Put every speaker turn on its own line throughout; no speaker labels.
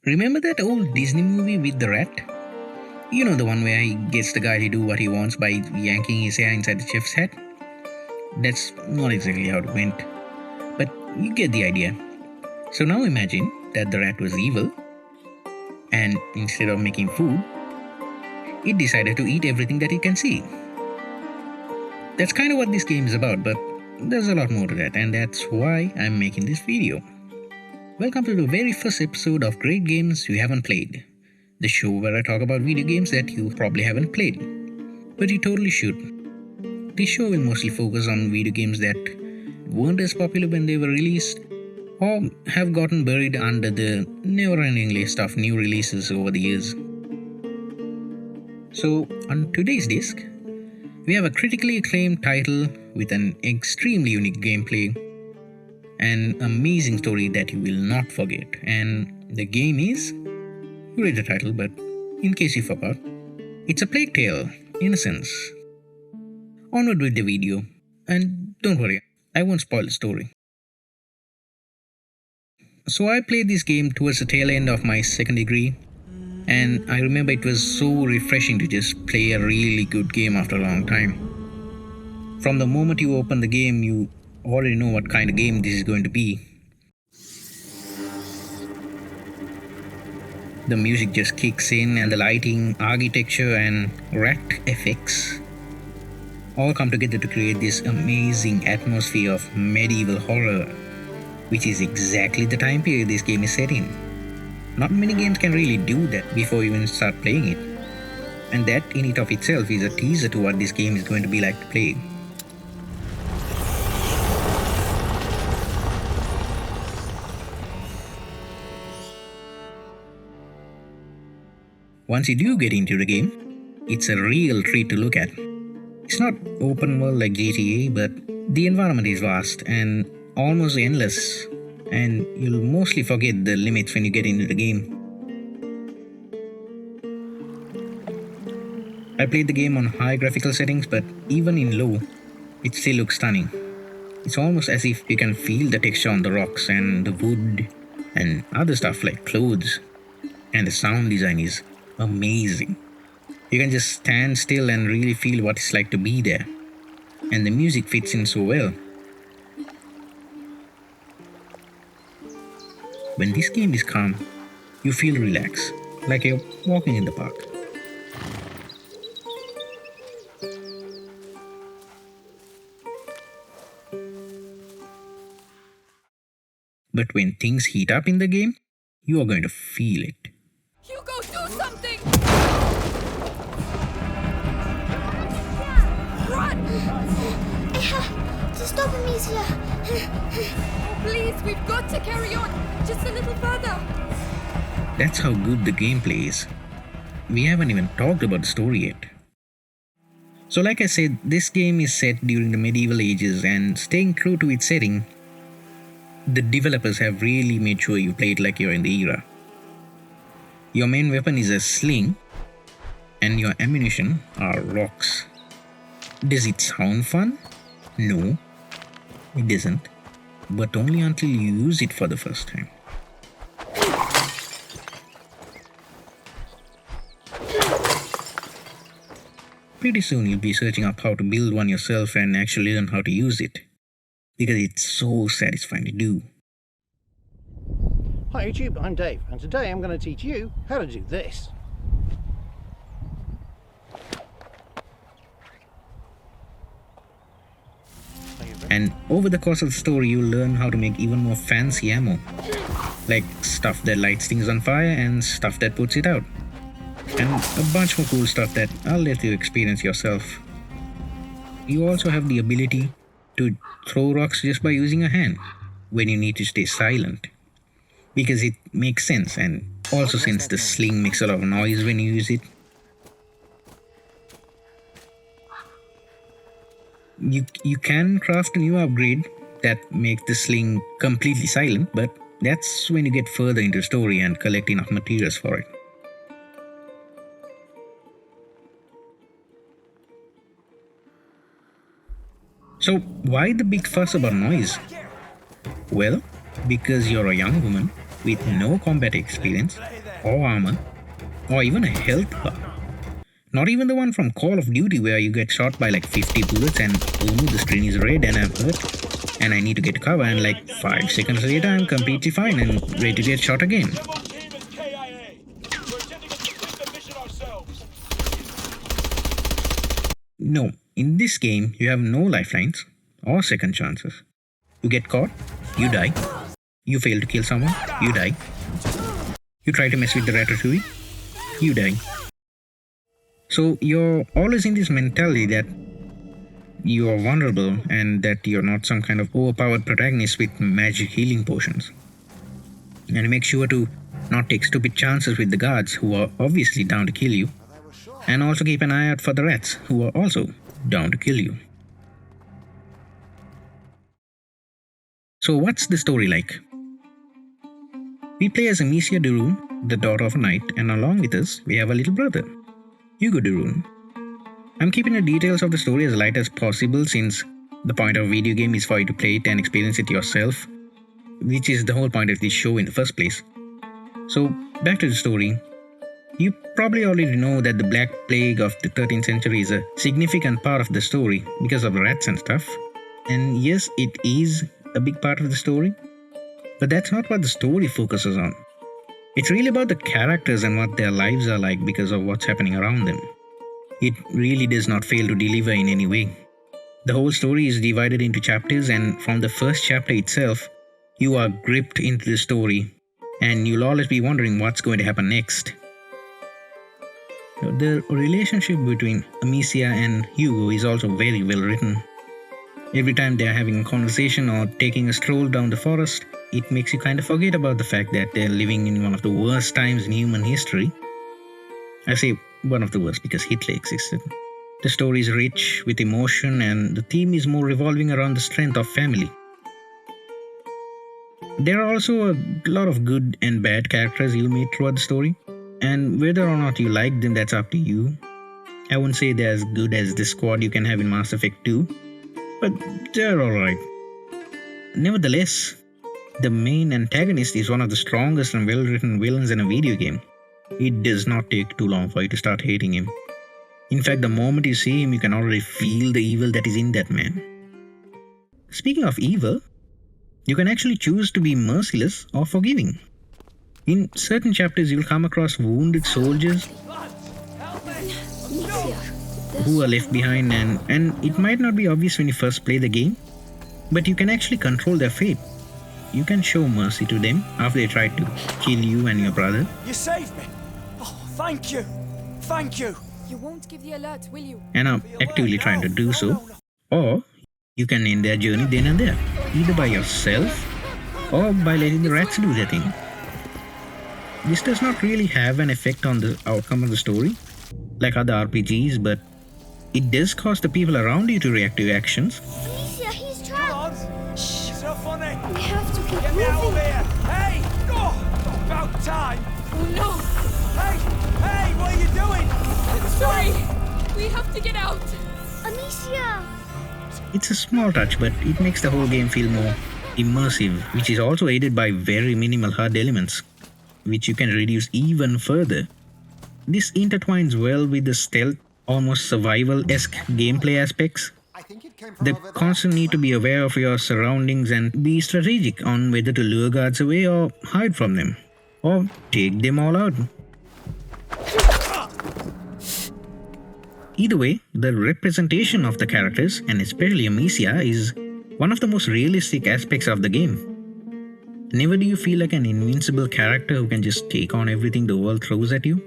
Remember that old Disney movie with the rat? You know, the one where he gets the guy to do what he wants by yanking his hair inside the chef's hat? That's not exactly how it went, but you get the idea. So now imagine that the rat was evil, and instead of making food, it decided to eat everything that it can see. That's kind of what this game is about, but there's a lot more to that, and that's why I'm making this video. Welcome to the very first episode of Great Games You Haven't Played, the show where I talk about video games that you probably haven't played, but you totally should. This show will mostly focus on video games that weren't as popular when they were released, or have gotten buried under the never-ending list of new releases over the years. So, on today's disc, we have a critically acclaimed title with an extremely unique gameplay, an amazing story that you will not forget, and the game is, you read the title, but in case you forgot, it's a Plague Tale, Innocence. Onward with the video, and don't worry, I won't spoil the story. So I played this game towards the tail end of my second degree, and I remember it was so refreshing to just play a really good game after a long time. From the moment you open the game, you already know what kind of game this is going to be. The music just kicks in, and the lighting, architecture, and rat effects all come together to create this amazing atmosphere of medieval horror, which is exactly the time period this game is set in. Not many games can really do that before you even start playing it, and that in it of itself is a teaser to what this game is going to be like to play. Once you do get into the game, it's a real treat to look at. It's not open world like GTA, but the environment is vast and almost endless, and you'll mostly forget the limits when you get into the game. I played the game on high graphical settings, but even in low, it still looks stunning. It's almost as if you can feel the texture on the rocks and the wood and other stuff like clothes, and the sound design is amazing. You can just stand still and really feel what it's like to be there, and the music fits in so well. When this game is calm, you feel relaxed, like you're walking in the park. But when things heat up in the game, you are going to feel it.
Hugo, do something! Run!
To stop him easier.
Please, we've got to carry on. Just a little further.
That's how good the gameplay is. We haven't even talked about the story yet. So like I said, this game is set during the medieval ages, and staying true to its setting, the developers have really made sure you play it like you're in the era. Your main weapon is a sling, and your ammunition are rocks. Does it sound fun? No, it doesn't, but only until you use it for the first time. Pretty soon you'll be searching up how to build one yourself and actually learn how to use it, because it's so satisfying to do.
Hi YouTube, I'm Dave, and today I'm going to teach you how to do this.
And over the course of the story, you'll learn how to make even more fancy ammo, like stuff that lights things on fire and stuff that puts it out, and a bunch more cool stuff that I'll let you experience yourself. You also have the ability to throw rocks just by using a hand when you need to stay silent, because it makes sense, and also since the sling makes a lot of noise when you use it. You can craft a new upgrade that makes the sling completely silent, but that's when you get further into the story and collect enough materials for it. So why the big fuss about noise? Well, because you're a young woman with no combat experience, or armor, or even a health bar. Not even the one from Call of Duty where you get shot by like 50 bullets and oh no, the screen is red and I'm hurt and I need to get cover, and like 5 seconds later I'm completely fine and ready to get shot again. No, in this game you have no lifelines or second chances. You get caught, you die. You fail to kill someone, you die. You try to mess with the ratatouille, you die. So you're always in this mentality that you are vulnerable and that you're not some kind of overpowered protagonist with magic healing potions. And make sure to not take stupid chances with the guards who are obviously down to kill you. And also keep an eye out for the rats who are also down to kill you. So what's the story like? We play as Amicia de Rune, the daughter of a knight, and along with us we have a little brother, Hugo de Rune. I'm keeping the details of the story as light as possible since the point of a video game is for you to play it and experience it yourself, which is the whole point of this show in the first place. So back to the story. You probably already know that the Black Plague of the 13th century is a significant part of the story because of rats and stuff. And yes, it is a big part of the story, but that's not what the story focuses on. It's really about the characters and what their lives are like because of what's happening around them. It really does not fail to deliver in any way. The whole story is divided into chapters, and from the first chapter itself, you are gripped into the story and you'll always be wondering what's going to happen next. The relationship between Amicia and Hugo is also very well written. Every time they are having a conversation or taking a stroll down the forest, it makes you kind of forget about the fact that they're living in one of the worst times in human history. I say one of the worst because Hitler existed. The story is rich with emotion and the theme is more revolving around the strength of family. There are also a lot of good and bad characters you'll meet throughout the story, and whether or not you like them, that's up to you. I wouldn't say they're as good as the squad you can have in Mass Effect 2, but they're alright. Nevertheless, the main antagonist is one of the strongest and well-written villains in a video game. It does not take too long for you to start hating him. In fact, the moment you see him, you can already feel the evil that is in that man. Speaking of evil, you can actually choose to be merciless or forgiving. In certain chapters, you'll come across wounded soldiers who are left behind, and it might not be obvious when you first play the game, but you can actually control their fate. You can show mercy to them after they try to kill you and your brother.
You saved me! Oh, thank you! Thank you!
You won't give the alert, will you?
And are actively trying to do so. Or you can end their journey then and there, either by yourself or by letting the rats do their thing. This does not really have an effect on the outcome of the story, like other RPGs, but it does cause the people around you to react to your actions.
Amicia, he's
Come
trapped.
on! Shh! So funny!
We have to keep
Get me out of
moving.
here! Hey! Oh, about time!
Oh no!
Hey! Hey! What are you doing?
Sorry! We have to get out!
Amicia!
It's a small touch, but it makes the whole game feel more immersive, which is also aided by very minimal HUD elements, which you can reduce even further. This intertwines well with the stealth, almost survival-esque gameplay aspects. The constant need to be aware of your surroundings and be strategic on whether to lure guards away or hide from them, or take them all out. Either way, the representation of the characters, and especially Amicia, is one of the most realistic aspects of the game. Never do you feel like an invincible character who can just take on everything the world throws at you.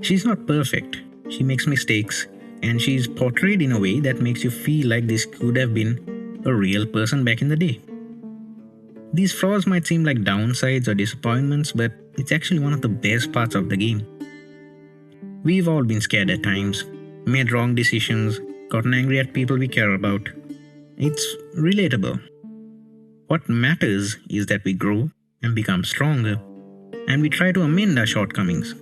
She's not perfect, she makes mistakes, and she's portrayed in a way that makes you feel like this could have been a real person back in the day. These flaws might seem like downsides or disappointments, but it's actually one of the best parts of the game. We've all been scared at times, made wrong decisions, gotten angry at people we care about. It's relatable. What matters is that we grow and become stronger, and we try to amend our shortcomings.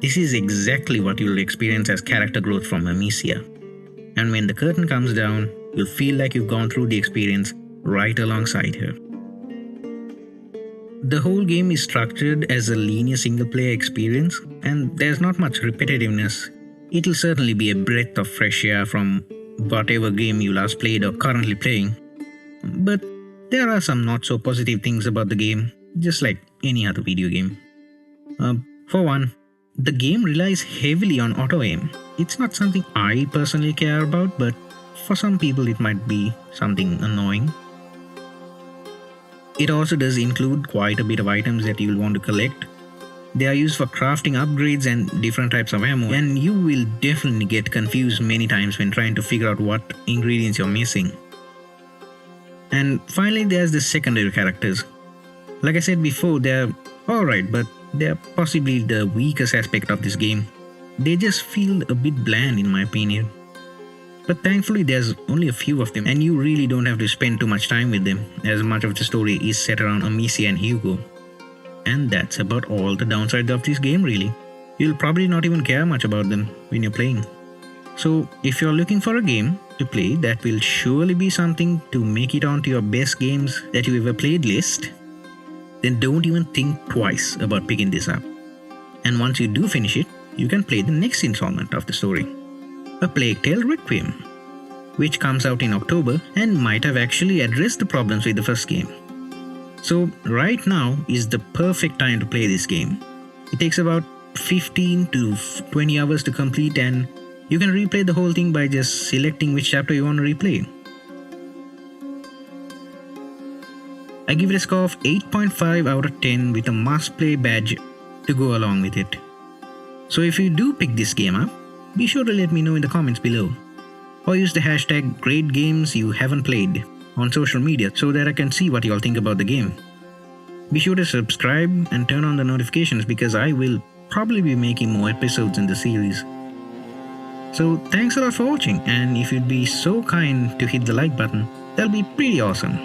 This is exactly what you'll experience as character growth from Amicia. And when the curtain comes down, you'll feel like you've gone through the experience right alongside her. The whole game is structured as a linear single player experience, and there's not much repetitiveness. It'll certainly be a breath of fresh air from whatever game you last played or currently playing. But there are some not so positive things about the game, just like any other video game. For one, the game relies heavily on auto-aim. It's not something I personally care about, but for some people it might be something annoying. It also does include quite a bit of items that you'll want to collect. They are used for crafting upgrades and different types of ammo, and you will definitely get confused many times when trying to figure out what ingredients you're missing. And finally, there's the secondary characters. Like I said before, they're alright, but they're possibly the weakest aspect of this game. They just feel a bit bland in my opinion. But thankfully there's only a few of them, and you really don't have to spend too much time with them, as much of the story is set around Amicia and Hugo. And that's about all the downsides of this game really. You'll probably not even care much about them when you're playing. So if you're looking for a game to play that will surely be something to make it onto your best games that you ever played list, then don't even think twice about picking this up. And once you do finish it, you can play the next installment of the story, A Plague Tale Requiem, which comes out in October and might have actually addressed the problems with the first game. So right now is the perfect time to play this game. It takes about 15 to 20 hours to complete, and you can replay the whole thing by just selecting which chapter you want to replay. I give it a score of 8.5 out of 10 with a must play badge to go along with it. So if you do pick this game up, be sure to let me know in the comments below, or use the hashtag #GreatGamesYouHaven'tPlayed on social media so that I can see what you all think about the game. Be sure to subscribe and turn on the notifications because I will probably be making more episodes in the series. So thanks a lot for watching, and if you'd be so kind to hit the like button, that'll be pretty awesome.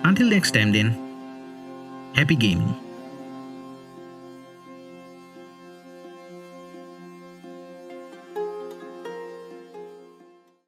Until next time then, happy gaming.